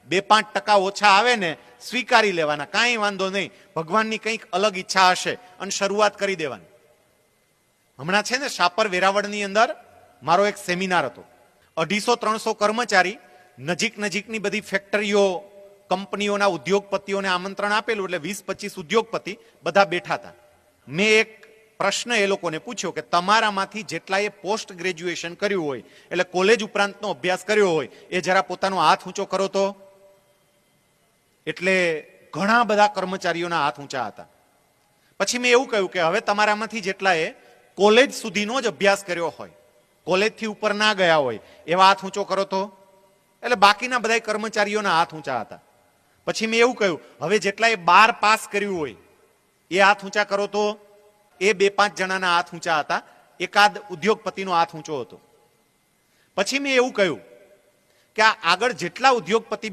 2-5% ઓછા આવે ને સ્વીકારી લેવાના, કાંઈ વાંધો નહીં, ભગવાનની કંઈક અલગ ઈચ્છા હશે અને શરૂઆત કરી દેવાની. હમણાં છે ને શાપર વેરાવળની અંદર મારો એક સેમિનાર હતો. 250-300 કર્મચારી, નજીકની બધી ફેક્ટરીઓ, કંપનીઓના ઉદ્યોગપતિઓને આમંત્રણ આપેલું, એટલે 20-25 ઉદ્યોગપતિ બધા બેઠા હતા. મેં એક પ્રશ્ન એ લોકોને પૂછ્યો કે તમારામાંથી જેટલાએ પોસ્ટ ગ્રેજ્યુએશન કર્યું હોય, એટલે કોલેજ ઉપરાંતનો અભ્યાસ કર્યો હોય, એ જરા પોતાનો હાથ ઊંચો કરો તો. એટલે ઘણા બધા કર્મચારીઓના હાથ ઊંચા હતા. પછી મેં એવું કહ્યું કે હવે તમારામાંથી જેટલાએ કોલેજ સુધીનો જ અભ્યાસ કર્યો હોય, કોલેજથી ઉપર ના ગયા હોય, એવા હાથ ઊંચો કરો તો. એટલે બાકીના બધા કર્મચારીઓના હાથ ઊંચા હતા. પછી મેં એવું કહ્યું હવે જેટલાએ 12 પાસ કર્યું હોય એ હાથ ઊંચા કરો તો. એ 2-5 જણાના હાથ ઊંચા હતા, એકાદ ઉદ્યોગપતિનો હાથ ઊંચો હતો. પછી મેં એવું કહ્યું કે આગળ જેટલા ઉદ્યોગપતિ